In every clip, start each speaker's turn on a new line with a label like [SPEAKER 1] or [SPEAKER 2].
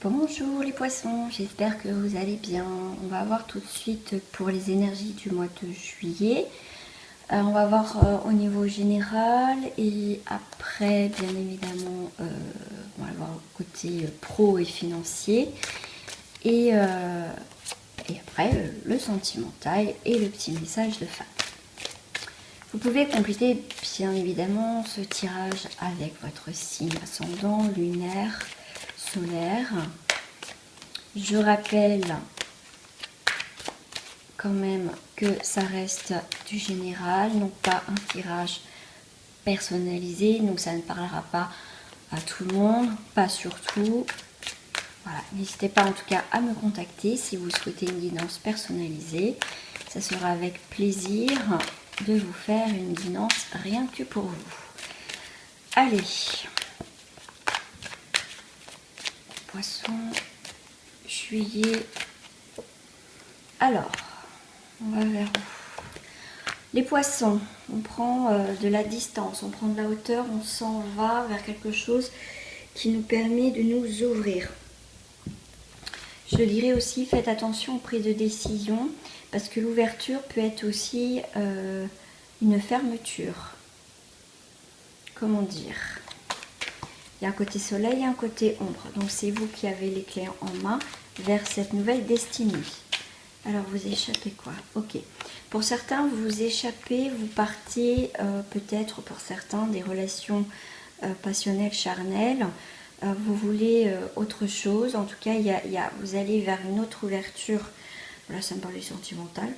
[SPEAKER 1] Bonjour les poissons, j'espère que vous allez bien. On va voir tout de suite pour les énergies du mois de juillet. On va voir au niveau général et après bien évidemment on va voir côté pro et financier et après le sentimental et le petit message de fin. Vous pouvez compléter bien évidemment ce tirage avec votre signe ascendant, lunaire, solaire. Je rappelle quand même que ça reste du général, non pas un tirage personnalisé, donc ça ne parlera pas à tout le monde, pas surtout. Voilà, n'hésitez pas en tout cas à me contacter si vous souhaitez une guidance personnalisée. Ça sera avec plaisir de vous faire une guidance rien que pour vous. Allez, poisson, juillet. Alors, on va vers où? Les poissons, on prend de la distance, on prend de la hauteur, on s'en va vers quelque chose qui nous permet de nous ouvrir. Je dirais aussi, faites attention aux prises de décision, parce que l'ouverture peut être aussi une fermeture. Comment dire? Il y a un côté soleil et un côté ombre. Donc c'est vous qui avez les clés en main vers cette nouvelle destinée. Alors vous échappez quoi? Ok. Pour certains, vous échappez, vous partez peut-être pour certains des relations passionnelles, charnelles. Vous voulez autre chose. En tout cas, vous allez vers une autre ouverture. Voilà, ça me parle du sentimental.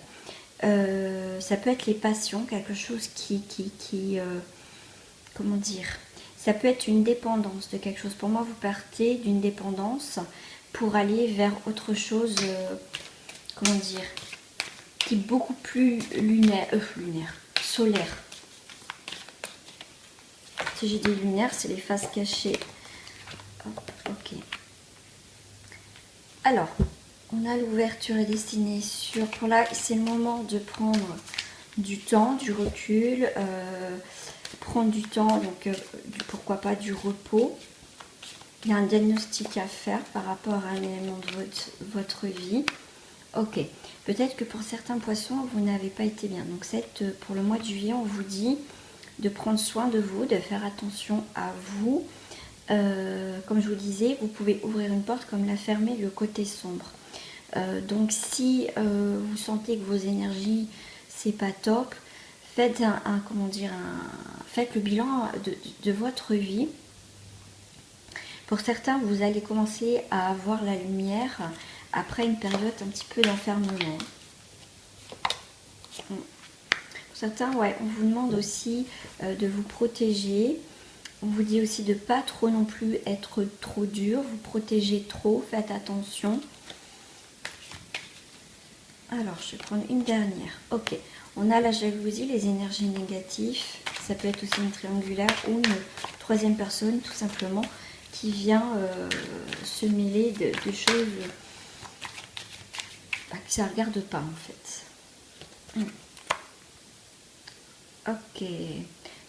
[SPEAKER 1] Ça peut être les passions, quelque chose comment dire? Ça peut être une dépendance de quelque chose. Pour moi, vous partez d'une dépendance pour aller vers autre chose, comment dire, qui est beaucoup plus lunaire, solaire. Si j'ai dit lunaire, c'est les faces cachées. Hop, ok. Alors, on a l'ouverture est destinée sur... Pour là, c'est le moment de prendre du temps, du recul, prendre du temps, donc pourquoi pas du repos. Il y a un diagnostic à faire par rapport à un élément de votre vie. Ok, peut-être que pour certains poissons, vous n'avez pas été bien. Donc pour le mois de juillet, on vous dit de prendre soin de vous, de faire attention à vous. Comme je vous disais, vous pouvez ouvrir une porte comme la fermer, le côté sombre. Donc si vous sentez que vos énergies, c'est pas top, faites faites le bilan de votre vie. Pour certains, vous allez commencer à avoir la lumière après une période un petit peu d'enfermement. Pour certains, ouais, on vous demande aussi de vous protéger. On vous dit aussi de ne pas trop non plus être trop dur, vous protégez trop, faites attention. Alors, je vais prendre une dernière. Ok, on a la jalousie, les énergies négatives. Ça peut être aussi une triangulaire ou une troisième personne, tout simplement, qui vient se mêler de choses que ça ne regarde pas, en fait. Ok.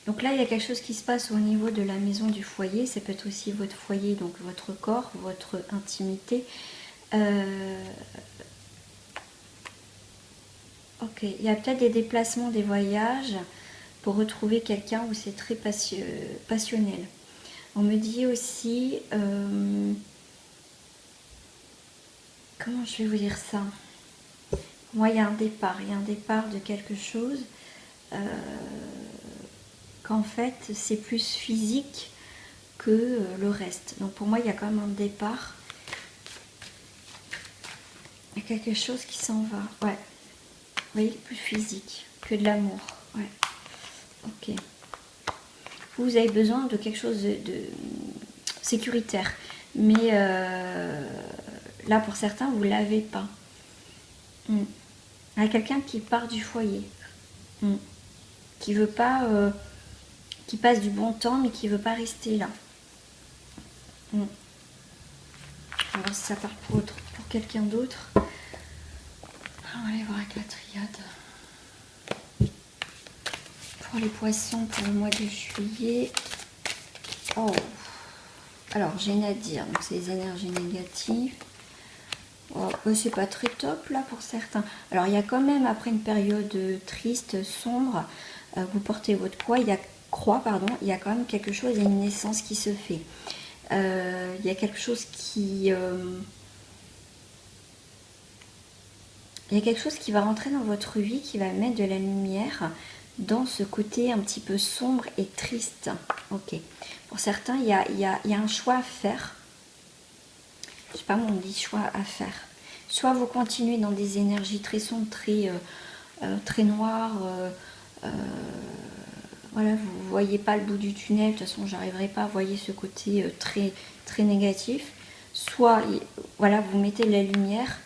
[SPEAKER 1] Donc là, il y a quelque chose qui se passe au niveau de la maison du foyer. Ça peut être aussi votre foyer, donc votre corps, votre intimité. Ok, il y a peut-être des déplacements, des voyages pour retrouver quelqu'un où c'est très passionnel. On me dit aussi... comment je vais vous dire ça? Moi, il y a un départ de quelque chose. Qu'en fait c'est plus physique que le reste. Donc pour moi il y a quand même un départ. Il y a quelque chose qui s'en va. Ouais. Vous voyez, plus physique que de l'amour. Ouais. Ok. Vous avez besoin de quelque chose de sécuritaire. Mais là pour certains vous ne l'avez pas. Il y a quelqu'un qui part du foyer. Qui veut pas... qui passe du bon temps mais qui veut pas rester là. On va voir si ça part pour quelqu'un d'autre. On va aller voir avec la triade. Pour les poissons pour le mois de juillet. Oh, Alors, j'ai Nadir, donc c'est les énergies négatives. Oh, c'est pas très top là pour certains. Alors, il y a quand même, après une période triste, sombre, vous portez votre croix, il y a il y a quand même quelque chose, il y a une naissance qui se fait. Il y a quelque chose qui... il y a quelque chose qui va rentrer dans votre vie, qui va mettre de la lumière dans ce côté un petit peu sombre et triste. Ok. Pour certains, il y a un choix à faire. Je sais pas, on dit choix à faire. Soit vous continuez dans des énergies très sombres, très noires. Voilà, vous ne voyez pas le bout du tunnel. De toute façon, j'arriverai pas à voir ce côté très négatif. Soit, voilà, vous mettez de la lumière.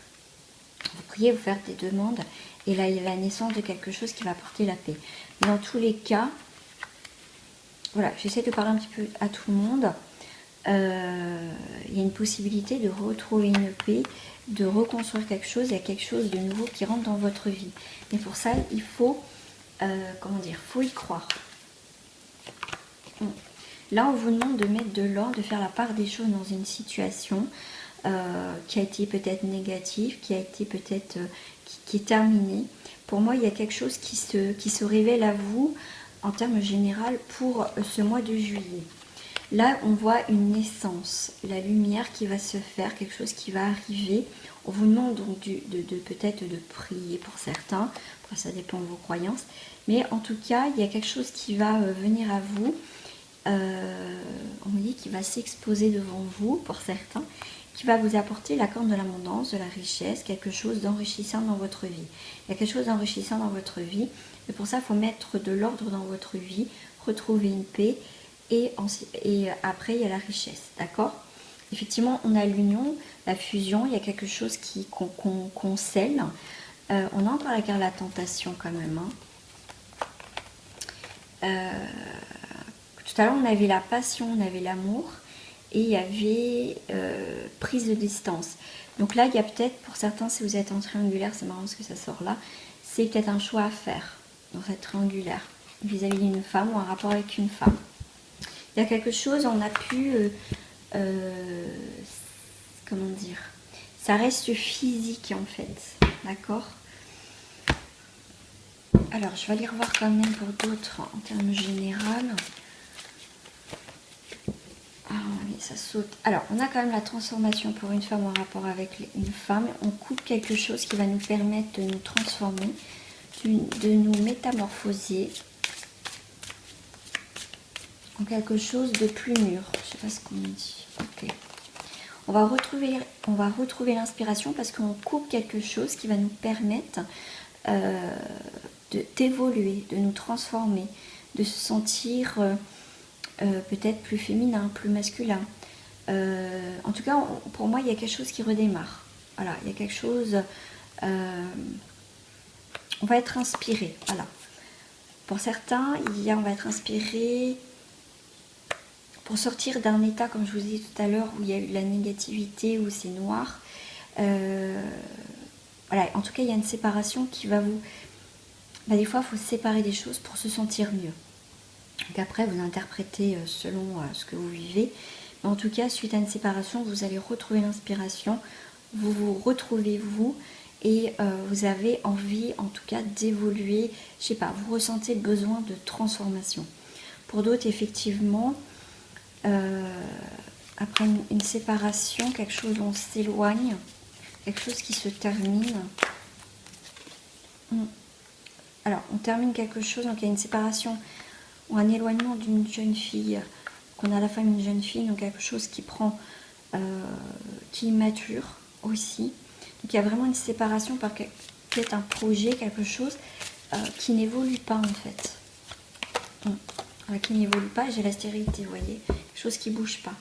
[SPEAKER 1] Vous priez, vous faites des demandes, et là il y a la naissance de quelque chose qui va apporter la paix. Dans tous les cas, voilà, j'essaie de parler un petit peu à tout le monde. Il y a une possibilité de retrouver une paix, de reconstruire quelque chose, il y a quelque chose de nouveau qui rentre dans votre vie. Mais pour ça, il faut, comment dire, faut y croire. Là, on vous demande de mettre de l'ordre, de faire la part des choses dans une situation qui a été peut-être négative, qui a été peut-être qui est terminée. Pour moi, il y a quelque chose qui se révèle à vous en termes général pour ce mois de juillet. Là, on voit une naissance, la lumière qui va se faire, quelque chose qui va arriver. On vous demande donc peut-être de prier pour certains. Après, ça dépend de vos croyances. Mais en tout cas, il y a quelque chose qui va venir à vous. On me dit qu'il va s'exposer devant vous pour certains, qui va vous apporter la corne de l'abondance, de la richesse, quelque chose d'enrichissant dans votre vie. Il y a quelque chose d'enrichissant dans votre vie, et pour ça, il faut mettre de l'ordre dans votre vie, retrouver une paix, et après, il y a la richesse, d'accord? Effectivement, on a l'union, la fusion, il y a quelque chose qu'on scelle. On a encore la carte de la tentation quand même, hein. Tout à l'heure, on avait la passion, on avait l'amour, et il y avait prise de distance. Donc là, il y a peut-être, pour certains, si vous êtes en triangulaire, c'est marrant ce que ça sort là, c'est peut-être un choix à faire dans cette triangulaire, vis-à-vis d'une femme ou un rapport avec une femme. Il y a quelque chose, on a pu, comment dire, ça reste physique en fait, d'accord? Alors, je vais aller revoir quand même pour d'autres en termes généraux. Ah oui, ça saute. Alors, on a quand même la transformation pour une femme en rapport avec une femme. On coupe quelque chose qui va nous permettre de nous transformer, de nous métamorphoser en quelque chose de plus mûr. Je ne sais pas ce qu'on dit. Ok. On va retrouver l'inspiration parce qu'on coupe quelque chose qui va nous permettre d'évoluer, de nous transformer, de se sentir peut-être plus féminin, plus masculin. En tout cas, pour moi, il y a quelque chose qui redémarre. Voilà, il y a quelque chose... on va être inspiré. Voilà. Pour certains, on va être inspiré pour sortir d'un état, comme je vous ai dit tout à l'heure, où il y a eu de la négativité, où c'est noir. Voilà, en tout cas, il y a une séparation qui va vous... des fois, il faut séparer des choses pour se sentir mieux. Donc après, vous interprétez selon ce que vous vivez. Mais en tout cas, suite à une séparation, vous allez retrouver l'inspiration, vous vous retrouvez vous, et vous avez envie, en tout cas, d'évoluer. Je sais pas, vous ressentez le besoin de transformation. Pour d'autres, effectivement, après une séparation, quelque chose où on s'éloigne, quelque chose qui se termine. Alors, on termine quelque chose, donc il y a une séparation ou un éloignement d'une jeune fille, qu'on a à la fois une jeune fille, donc quelque chose qui prend, qui est mature aussi. Donc il y a vraiment une séparation par peut-être un projet, quelque chose qui n'évolue pas en fait. Qui n'évolue pas, j'ai la stérilité, vous voyez, quelque chose qui ne bouge pas.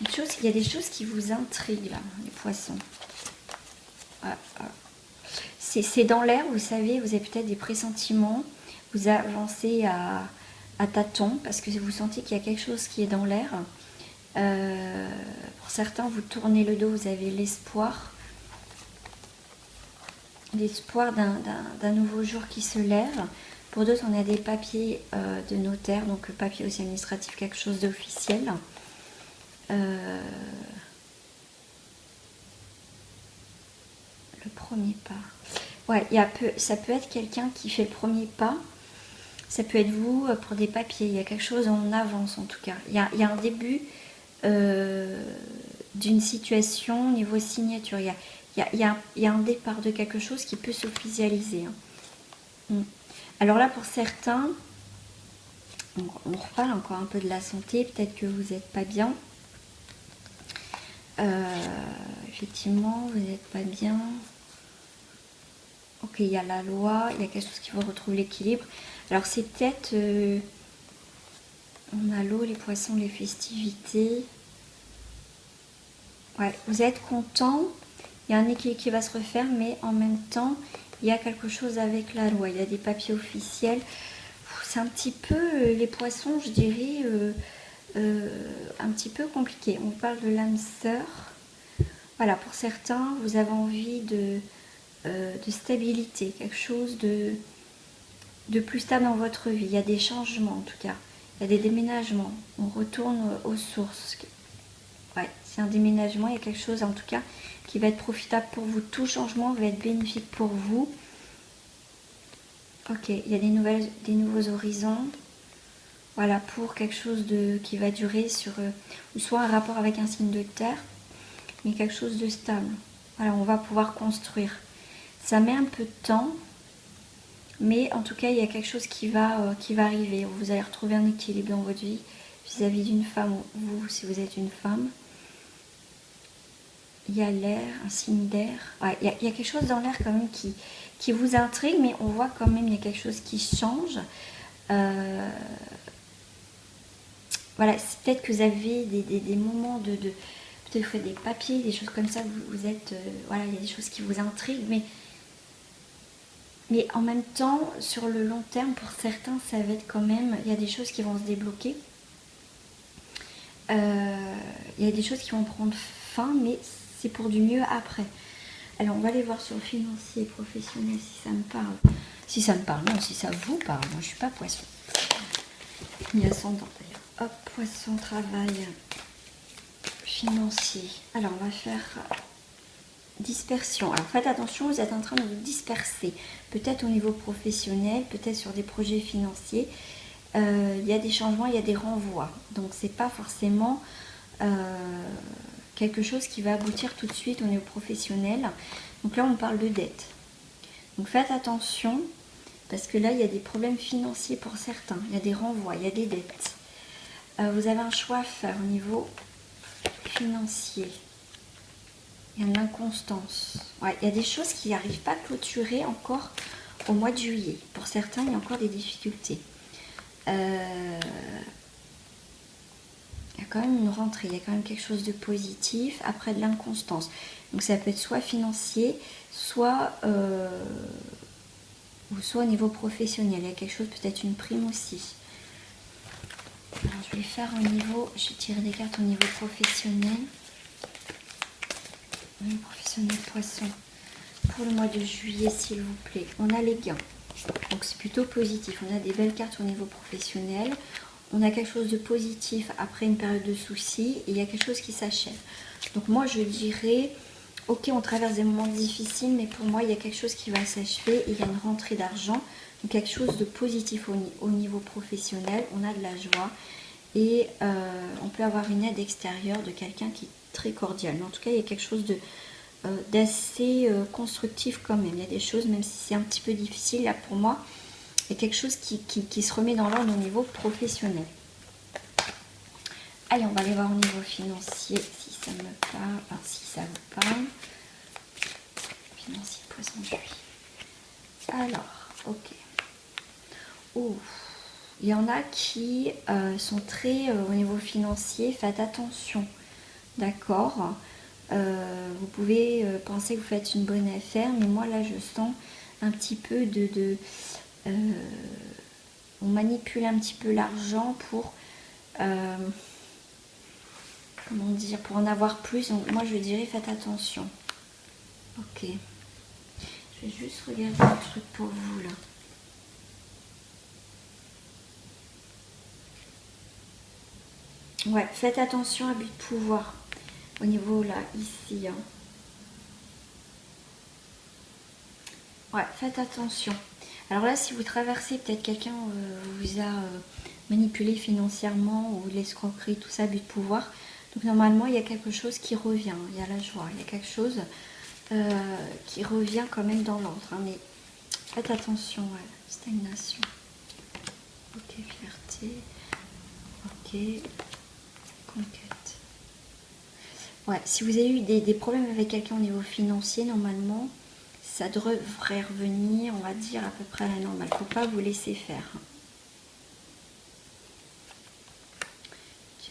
[SPEAKER 1] Il y a des choses qui vous intriguent là, les poissons. C'est dans l'air, vous savez, vous avez peut-être des pressentiments, vous avancez à tâtons parce que vous sentez qu'il y a quelque chose qui est dans l'air. Pour certains, vous tournez le dos, vous avez l'espoir d'un nouveau jour qui se lève. Pour d'autres, on a des papiers de notaire, donc papier aussi administratif, quelque chose d'officiel. Le premier pas. Ouais, ça peut être quelqu'un qui fait le premier pas. Ça peut être vous pour des papiers. Il y a quelque chose en avance en tout cas. Il y a un début d'une situation au niveau signature. Il y a un départ de quelque chose qui peut s'officialiser. Hein. Alors là, pour certains, on reparle encore un peu de la santé. Peut-être que vous n'êtes pas bien. Effectivement, vous n'êtes pas bien. Ok, il y a la loi, il y a quelque chose qui vous retrouve l'équilibre. Alors c'est peut-être... on a l'eau, les poissons, les festivités. Ouais, vous êtes content. Il y a un équilibre qui va se refaire, mais en même temps, il y a quelque chose avec la loi. Il y a des papiers officiels. C'est un petit peu, les poissons, je dirais, un petit peu compliqué. On parle de l'âme sœur. Voilà, pour certains, vous avez envie de stabilité, quelque chose de plus stable dans votre vie. Il y a des changements en tout cas, il y a des déménagements, on retourne aux sources. Ouais, c'est un déménagement, il y a quelque chose en tout cas qui va être profitable pour vous. Tout changement va être bénéfique pour vous. Ok, il y a des nouveaux horizons. Voilà, pour quelque chose qui va durer sur soit un rapport avec un signe de terre, mais quelque chose de stable. Voilà, on va pouvoir construire. Ça met un peu de temps, mais en tout cas, il y a quelque chose qui va arriver. Vous allez retrouver un équilibre dans votre vie vis-à-vis d'une femme, vous, si vous êtes une femme. Il y a l'air, un signe d'air. Ouais, il y a quelque chose dans l'air quand même qui vous intrigue, mais on voit quand même il y a quelque chose qui change. Voilà, c'est peut-être que vous avez des moments peut-être vous faites des papiers, des choses comme ça, vous êtes... voilà, il y a des choses qui vous intriguent, mais en même temps, sur le long terme, pour certains, ça va être quand même... Il y a des choses qui vont se débloquer. Il y a des choses qui vont prendre fin, mais c'est pour du mieux après. Alors, on va aller voir sur le financier et professionnel si ça me parle. Si ça me parle, non, si ça vous parle. Moi, je ne suis pas poisson. Ni ascendant, d'ailleurs. Hop, poisson, travail, financier. Alors, on va faire... dispersion. Alors faites attention, vous êtes en train de vous disperser. Peut-être au niveau professionnel, peut-être sur des projets financiers. Il y a des changements, il y a des renvois. Donc c'est pas forcément quelque chose qui va aboutir tout de suite au niveau professionnel. Donc là on parle de dette. Donc faites attention parce que là il y a des problèmes financiers pour certains. Il y a des renvois, il y a des dettes. Vous avez un choix à faire au niveau financier. Il y a une inconstance. Ouais, il y a des choses qui n'arrivent pas à clôturer encore au mois de juillet. Pour certains, il y a encore des difficultés. Il y a quand même une rentrée, il y a quand même quelque chose de positif après de l'inconstance. Donc ça peut être soit financier, soit au niveau professionnel. Il y a quelque chose, peut-être une prime aussi. Alors, je vais faire au niveau, je vais tirer des cartes au niveau professionnel. Professionnel poisson. Pour le mois de juillet, s'il vous plaît, on a les gains. Donc c'est plutôt positif. On a des belles cartes au niveau professionnel. On a quelque chose de positif après une période de soucis. Et il y a quelque chose qui s'achève. Donc moi, je dirais, ok, on traverse des moments difficiles, mais pour moi, il y a quelque chose qui va s'achever. Et il y a une rentrée d'argent. Donc quelque chose de positif au niveau professionnel. On a de la joie. Et on peut avoir une aide extérieure de quelqu'un qui est très cordial. Mais en tout cas, il y a quelque chose d'assez constructif quand même. Il y a des choses, même si c'est un petit peu difficile, là pour moi, il y a quelque chose qui se remet dans l'ordre au niveau professionnel. Allez, on va aller voir au niveau financier, si ça me parle, enfin, si ça vous parle. Financier, poisson, juillet. Alors, ok. Oh, il y en a qui sont très au niveau financier, faites attention, d'accord. Vous pouvez penser que vous faites une bonne affaire, mais moi là je sens un petit peu on manipule un petit peu l'argent pour comment dire, pour en avoir plus. Donc moi je dirais faites attention. Ok, je vais juste regarder un truc pour vous là. Ouais, faites attention à but de pouvoir. Au niveau là, ici. Hein. Ouais, faites attention. Alors là, si vous traversez, peut-être quelqu'un vous a manipulé financièrement ou de l'escroquerie, tout ça, but de pouvoir. Donc normalement, il y a quelque chose qui revient. Il y a la joie, il y a quelque chose qui revient quand même dans l'ordre. Hein, mais faites attention, ouais. Stagnation. Ok, fierté. Ok, conquête. Ouais, si vous avez eu des problèmes avec quelqu'un au niveau financier, normalement, ça devrait revenir, on va dire, à peu près à la normale. Il ne faut pas vous laisser faire.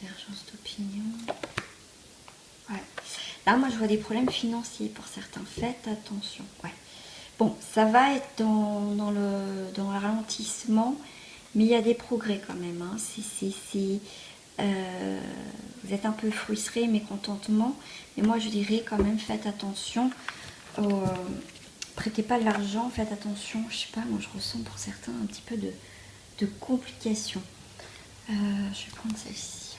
[SPEAKER 1] Divergence d'opinion. Ouais. Là, moi, je vois des problèmes financiers pour certains. Faites attention. Ouais. Bon, ça va être dans le ralentissement, mais il y a des progrès quand même. Hein. Vous êtes un peu frustré, mécontentement. Mais moi, je dirais quand même, faites attention. Prêtez pas de l'argent, faites attention. Je sais pas, moi, je ressens pour certains un petit peu de complications. Je vais prendre celle-ci.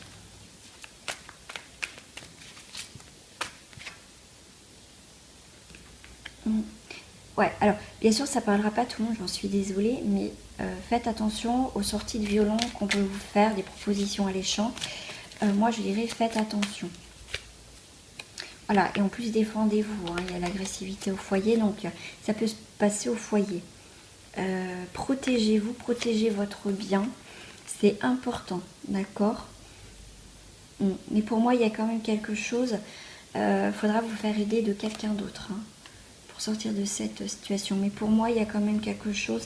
[SPEAKER 1] Ouais, alors bien sûr ça parlera pas à tout le monde, j'en suis désolée, mais faites attention aux sorties de violon qu'on peut vous faire, des propositions alléchantes. Moi je dirais faites attention. Voilà, et en plus défendez-vous, hein, il y a l'agressivité au foyer, donc ça peut se passer au foyer. Protégez-vous, protégez votre bien, c'est important, d'accord? Mais pour moi il y a quand même quelque chose, faudra vous faire aider de quelqu'un d'autre. Hein. Sortir de cette situation. Mais pour moi, il y a quand même quelque chose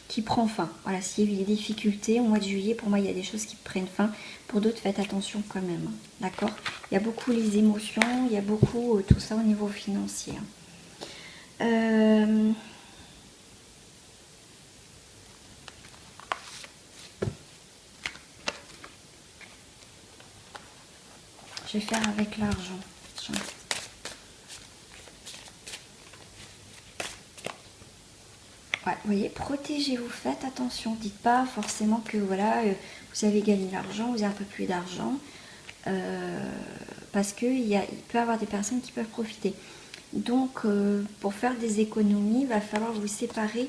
[SPEAKER 1] qui prend fin. Voilà, s'il y a eu des difficultés au mois de juillet, pour moi, il y a des choses qui prennent fin. Pour d'autres, faites attention quand même. D'accord? Il y a beaucoup les émotions, il y a beaucoup tout ça au niveau financier. Je vais faire avec l'argent. Ouais, vous voyez, protégez-vous, faites attention. Dites pas forcément que voilà, vous avez gagné de l'argent, vous avez un peu plus d'argent. Parce qu'il peut y avoir des personnes qui peuvent profiter. Donc, pour faire des économies, il va falloir vous séparer.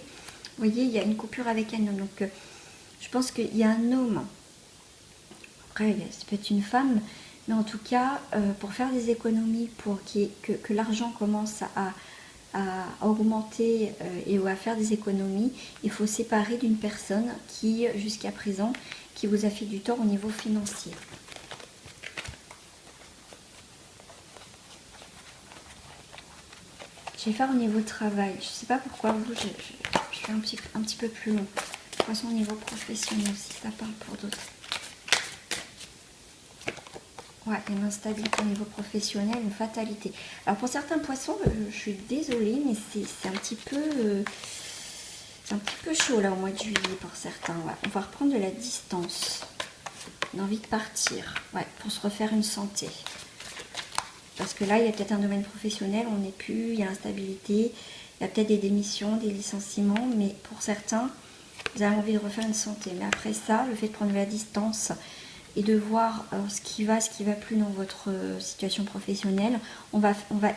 [SPEAKER 1] Vous voyez, il y a une coupure avec un homme. Donc, je pense qu'il y a un homme. Après, ça peut être une femme. Mais en tout cas, pour faire des économies, pour que l'argent commence à augmenter et à faire des économies, il faut séparer d'une personne qui, jusqu'à présent, qui vous a fait du tort au niveau financier. Je vais faire au niveau travail. Je ne sais pas pourquoi vous, je fais un petit peu plus long. Poisson au niveau professionnel, si ça parle pour d'autres. Ouais, une instabilité au niveau professionnel, une fatalité. Alors pour certains poissons, je suis désolée, mais c'est un petit peu chaud là au mois de juillet pour certains. Ouais. On va reprendre de la distance. Une envie de partir, ouais, pour se refaire une santé. Parce que là, il y a peut-être un domaine professionnel, on n'est plus, il y a instabilité, il y a peut-être des démissions, des licenciements, mais pour certains, vous avez envie de refaire une santé. Mais après ça, le fait de prendre de la distance et de voir ce qui va plus dans votre situation professionnelle, on va faire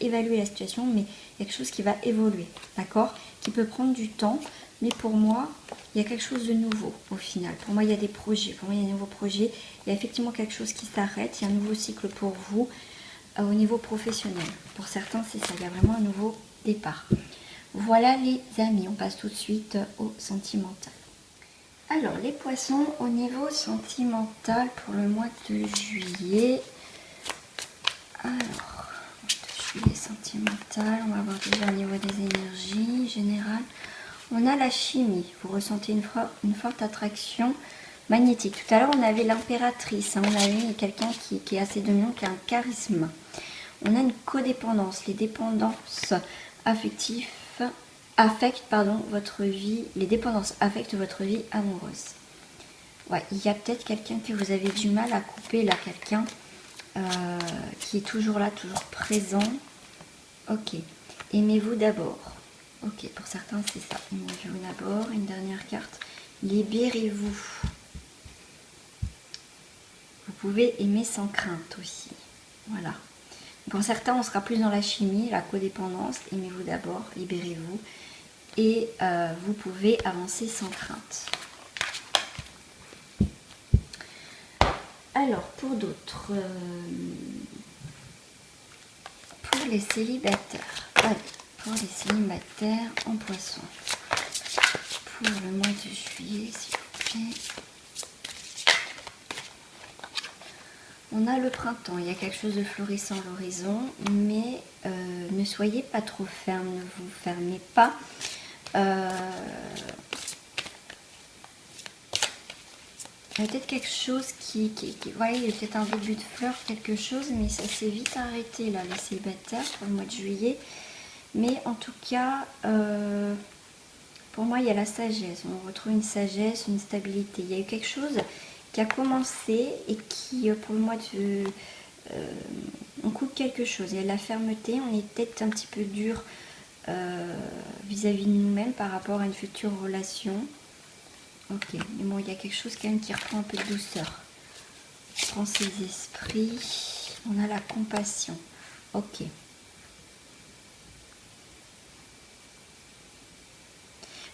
[SPEAKER 1] évaluer la situation, mais il y a quelque chose qui va évoluer, d'accord? Qui peut prendre du temps, mais pour moi, il y a quelque chose de nouveau au final. Pour moi, il y a des projets, pour moi, il y a un nouveau projet. Il y a effectivement quelque chose qui s'arrête, il y a un nouveau cycle pour vous au niveau professionnel. Pour certains, c'est ça, il y a vraiment un nouveau départ. Voilà les amis, on passe tout de suite au sentimental. Alors, les poissons, au niveau sentimental pour le mois de juillet. Alors, juillet sentimental, on va voir déjà au niveau des énergies générales. On a la chimie, vous ressentez une forte attraction magnétique. Tout à l'heure, on avait l'impératrice, hein, on avait quelqu'un qui est assez dominant, qui a un charisme. On a une codépendance, les dépendances affectives votre vie, les dépendances affectent votre vie amoureuse. Ouais, il y a peut-être quelqu'un que vous avez du mal à couper, là, quelqu'un qui est toujours là, toujours présent. Ok, aimez-vous d'abord. Ok, pour certains c'est ça, aimez-vous d'abord. Une dernière carte, libérez-vous. pouvez aimer sans crainte aussi. Voilà. Pour certains, on sera plus dans la chimie, la codépendance. Aimez-vous d'abord, libérez-vous. Et vous pouvez avancer sans crainte. Alors, pour d'autres, pour les célibataires, allez, pour les célibataires en poisson, pour le mois de juillet, s'il vous plaît. On a le printemps, il y a quelque chose de florissant à l'horizon, mais ne soyez pas trop ferme, ne vous fermez pas. Il y a peut-être quelque chose qui voyez, il y a peut-être un début de fleur, quelque chose, mais ça s'est vite arrêté là, les célibataires, pour le mois de juillet. Mais en tout cas, pour moi, il y a la sagesse. On retrouve une sagesse, une stabilité. Il y a eu quelque chose qui a commencé et qui, pour le mois de... on coupe quelque chose. Il y a de la fermeté, on est peut-être un petit peu dur vis-à-vis de nous-mêmes par rapport à une future relation. Ok, mais bon, il y a quelque chose quand même qui reprend un peu de douceur. On prend ses esprits. On a la compassion. Ok.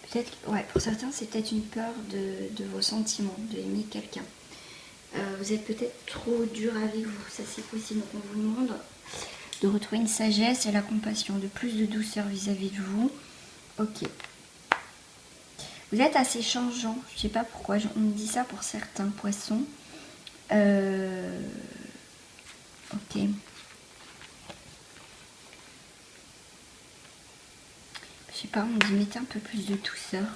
[SPEAKER 1] Peut-être, ouais, pour certains, c'est peut-être une peur de vos sentiments, d'aimer quelqu'un. Vous êtes peut-être trop dur avec vous, ça c'est possible. Donc on vous demande de retrouver une sagesse et la compassion, de plus de douceur vis-à-vis de vous. Ok. Vous êtes assez changeant, je ne sais pas pourquoi, on me dit ça pour certains poissons. Ok. Je sais pas, on me dit mettez un peu plus de douceur.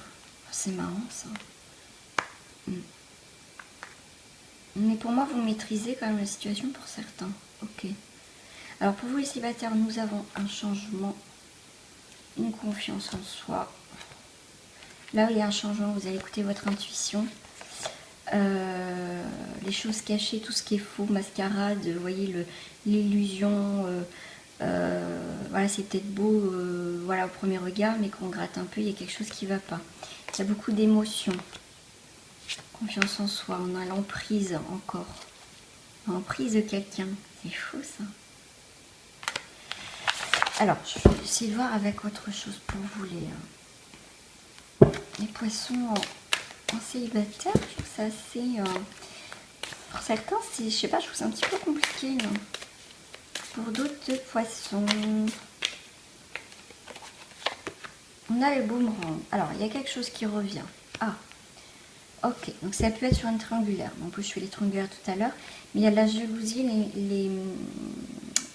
[SPEAKER 1] C'est marrant ça. Mais pour moi, vous maîtrisez quand même la situation pour certains. Ok. Alors pour vous les célibataires, nous avons un changement, une confiance en soi. Là où il y a un changement, vous allez écouter votre intuition. Les choses cachées, tout ce qui est faux, mascarade, vous voyez l'illusion. Voilà, c'est peut-être beau voilà, au premier regard, mais quand on gratte un peu, il y a quelque chose qui ne va pas. Il y a beaucoup d'émotions. Confiance en soi, on a l'emprise encore. L'emprise de quelqu'un. C'est fou ça. Alors, je vais essayer de voir avec autre chose pour vous les poissons en célibataire. Je trouve ça assez... pour certains, je sais pas, je trouve ça un petit peu compliqué. Là. Pour d'autres poissons, on a le boomerang. Alors, il y a quelque chose qui revient. Ah, ok. Donc, ça peut être sur une triangulaire. En plus, je fais les triangulaires tout à l'heure. Mais il y a de la jalousie,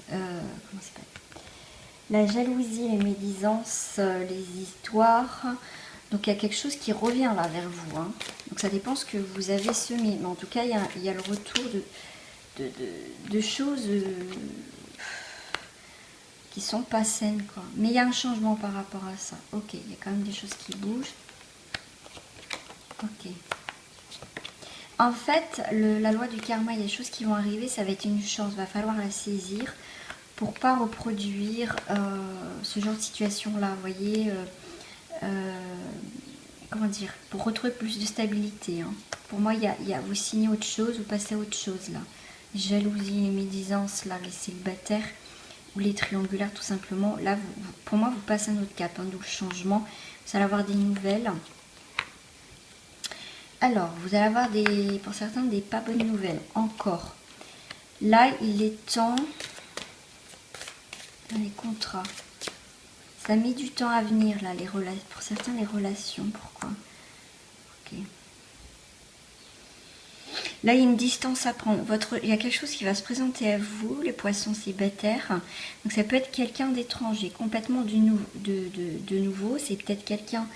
[SPEAKER 1] comment ça s'appelle ? La jalousie, les médisances, les histoires. Donc, il y a quelque chose qui revient là vers vous. Hein. Donc, ça dépend ce que vous avez semé. Mais en tout cas, il y a le retour de choses... qui sont pas saines quoi. Mais il y a un changement par rapport à ça. Ok, il y a quand même des choses qui bougent. Ok. En fait, la loi du karma, il y a des choses qui vont arriver, ça va être une chance, va falloir la saisir pour pas reproduire ce genre de situation là, vous voyez, comment dire, pour retrouver plus de stabilité. Hein. Pour moi, il y a vous signez autre chose, vous passez à autre chose là. Jalousie et médisance là, les célibataires. Ou les triangulaires tout simplement. Là, pour moi, vous passez un autre cap, hein, d'où le changement. Vous allez avoir des nouvelles. Alors, vous allez avoir pour certains des pas bonnes nouvelles. Encore. Là, il est temps. Les contrats. Ça met du temps à venir, là, pour certains, les relations. Pourquoi? Ok. Là, il y a une distance à prendre. Il y a quelque chose qui va se présenter à vous, les poissons célibataires. Donc, ça peut être quelqu'un d'étranger, complètement de nouveau. C'est peut-être quelqu'un...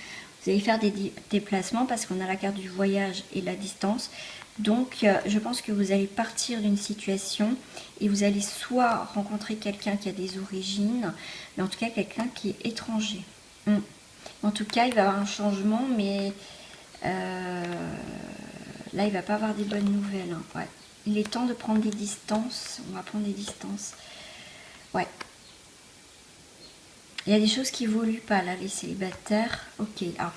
[SPEAKER 1] Vous allez faire des déplacements parce qu'on a la carte du voyage et la distance. Donc, je pense que vous allez partir d'une situation et vous allez soit rencontrer quelqu'un qui a des origines, mais en tout cas, quelqu'un qui est étranger. En tout cas, il va y avoir un changement, mais... là, il va pas avoir des bonnes nouvelles. Hein. Ouais. Il est temps de prendre des distances. On va prendre des distances. Ouais. Il y a des choses qui évoluent pas, là, les célibataires. Ok. Alors,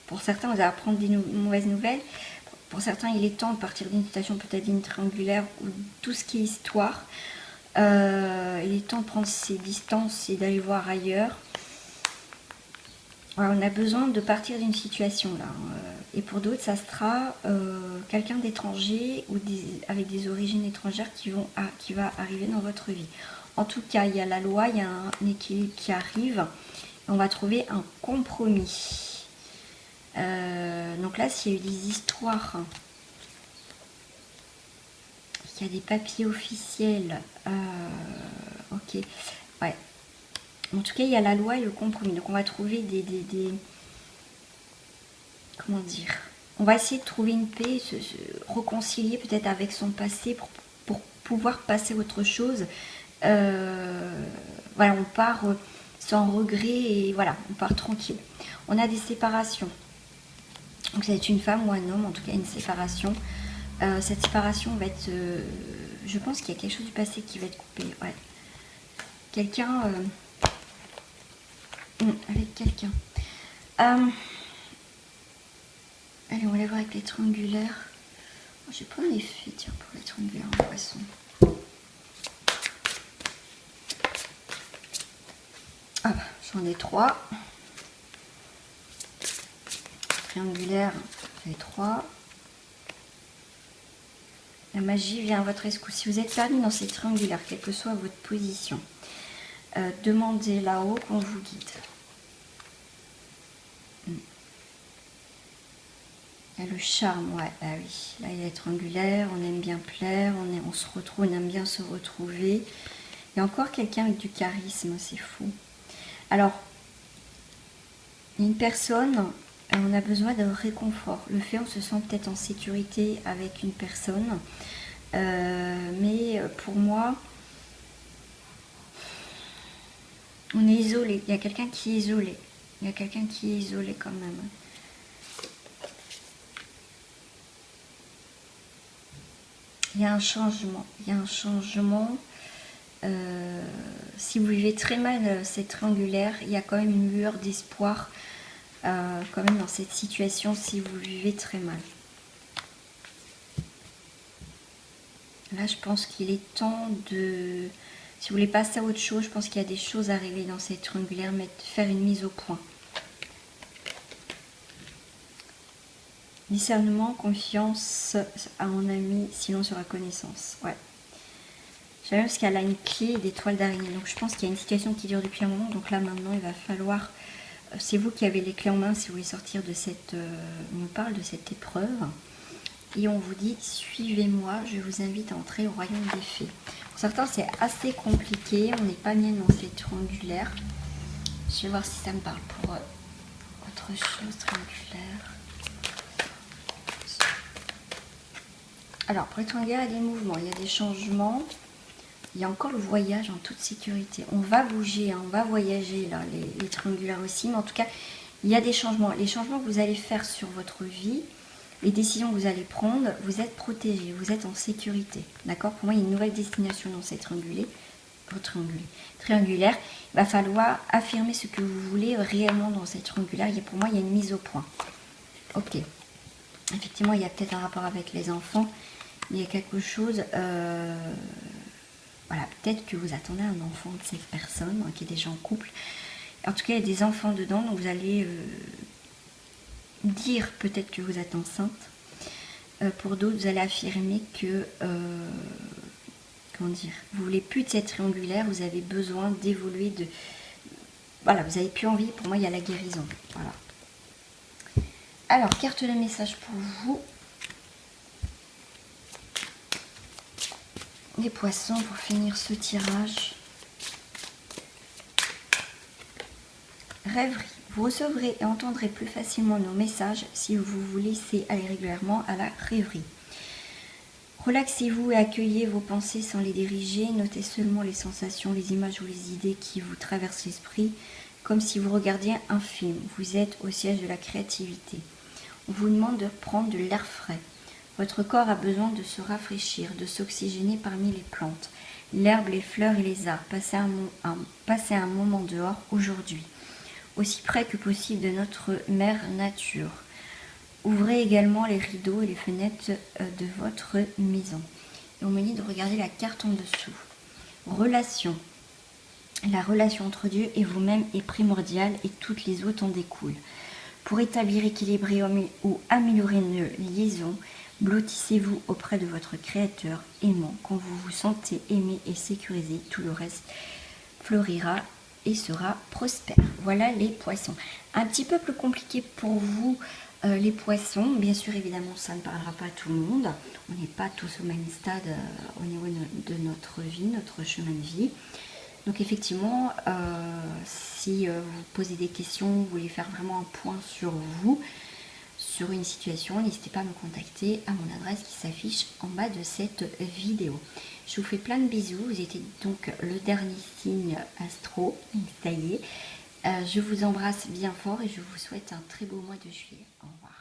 [SPEAKER 1] pour certains, vous allez apprendre des mauvaises nouvelles. pour certains, il est temps de partir d'une situation peut-être d'une triangulaire ou tout ce qui est histoire. Il est temps de prendre ses distances et d'aller voir ailleurs. Voilà, on a besoin de partir d'une situation là. Et pour d'autres, ça sera quelqu'un d'étranger ou avec des origines étrangères qui va arriver dans votre vie. En tout cas, il y a la loi, il y a un équilibre qui arrive. On va trouver un compromis. Donc là, s'il y a eu des histoires, il y a des papiers officiels. Ok, ouais. En tout cas, il y a la loi et le compromis. Donc on va trouver des comment dire, on va essayer de trouver une paix, se réconcilier peut-être avec son passé pour pouvoir passer à autre chose. Voilà, on part sans regret et voilà, on part tranquille. On a des séparations. Donc ça va être une femme ou un homme, en tout cas une séparation. Cette séparation va être, je pense qu'il y a quelque chose du passé qui va être coupé. Ouais. Quelqu'un avec quelqu'un. Allez, on va aller voir avec les triangulaires. Oh, j'ai pas un effet, tiens, pour les triangulaires en poisson. Ah bah, j'en ai 3. Triangulaire, j'en ai 3. La magie vient à votre escousse. Si vous êtes perdu dans ces triangulaires, quelle que soit votre position, demandez là-haut qu'on vous guide. Il y a le charme, ouais, bah oui. Là, il y a triangulaire, on aime bien plaire, on se retrouve, on aime bien se retrouver. Il y a encore quelqu'un avec du charisme, c'est fou. Alors, il y a une personne, on a besoin d'un réconfort. Le fait, on se sent peut-être en sécurité avec une personne. Mais pour moi, on est isolé. Il y a quelqu'un qui est isolé. Il y a quelqu'un qui est isolé quand même. Il y a un changement. Il y a un changement. Si vous vivez très mal cette triangulaire, il y a quand même une lueur d'espoir quand même dans cette situation si vous vivez très mal. Là, je pense qu'il est temps de... Si vous voulez passer à autre chose, je pense qu'il y a des choses à régler dans cette triangulaire, mais faire une mise au point. Discernement, confiance à mon ami, sinon sur la connaissance. Ouais. J'aime parce qu'elle a une clé d'étoile d'araignée. Donc je pense qu'il y a une situation qui dure depuis un moment. Donc là maintenant il va falloir... C'est vous qui avez les clés en main si vous voulez sortir de cette... on nous parle de cette épreuve. Et on vous dit, suivez-moi, je vous invite à entrer au royaume des fées. Pour certains c'est assez compliqué. On n'est pas bien dans cette triangulaire. Je vais voir si ça me parle pour autre chose triangulaire. Alors, pour les triangulaires, il y a des mouvements, il y a des changements. Il y a encore le voyage en toute sécurité. On va bouger, hein, on va voyager, là, les triangulaires aussi. Mais en tout cas, il y a des changements. Les changements que vous allez faire sur votre vie, les décisions que vous allez prendre, vous êtes protégé, vous êtes en sécurité. D'accord? Pour moi, il y a une nouvelle destination dans cette triangulaire. Il va falloir affirmer ce que vous voulez réellement dans cette triangulaire. Pour moi, il y a une mise au point. Ok. Effectivement, il y a peut-être un rapport avec les enfants. Il y a quelque chose... voilà, peut-être que vous attendez un enfant de cette personne qui est déjà en couple. En tout cas, il y a des enfants dedans, donc vous allez dire peut-être que vous êtes enceinte. Pour d'autres, vous allez affirmer que, comment dire, vous voulez plus de cette triangulaire, vous avez besoin d'évoluer, de... Voilà, vous n'avez plus envie, pour moi, il y a la guérison. Voilà. Alors, carte de message pour vous. Les poissons pour finir ce tirage. Rêverie. Vous recevrez et entendrez plus facilement nos messages si vous vous laissez aller régulièrement à la rêverie. Relaxez-vous et accueillez vos pensées sans les diriger. Notez seulement les sensations, les images ou les idées qui vous traversent l'esprit, comme si vous regardiez un film. Vous êtes au siège de la créativité. On vous demande de prendre de l'air frais. Votre corps a besoin de se rafraîchir, de s'oxygéner parmi les plantes, l'herbe, les fleurs et les arbres. Passez un moment dehors aujourd'hui, aussi près que possible de notre mère nature. Ouvrez également les rideaux et les fenêtres de votre maison. Et on me dit de regarder la carte en dessous. Relation. La relation entre Dieu et vous-même est primordiale et toutes les autres en découlent. Pour établir, équilibrer ou améliorer une liaison, blottissez-vous auprès de votre Créateur aimant. Quand vous vous sentez aimé et sécurisé, tout le reste fleurira et sera prospère. Voilà les poissons. Un petit peu plus compliqué pour vous, les poissons. Bien sûr, évidemment, ça ne parlera pas à tout le monde. On n'est pas tous au même stade au niveau de notre vie, notre chemin de vie. Donc effectivement, si vous posez des questions, vous voulez faire vraiment un point sur vous, sur une situation, n'hésitez pas à me contacter à mon adresse qui s'affiche en bas de cette vidéo. Je vous fais plein de bisous. Vous étiez donc le dernier signe astro. Ça y est. Je vous embrasse bien fort et je vous souhaite un très beau mois de juillet. Au revoir.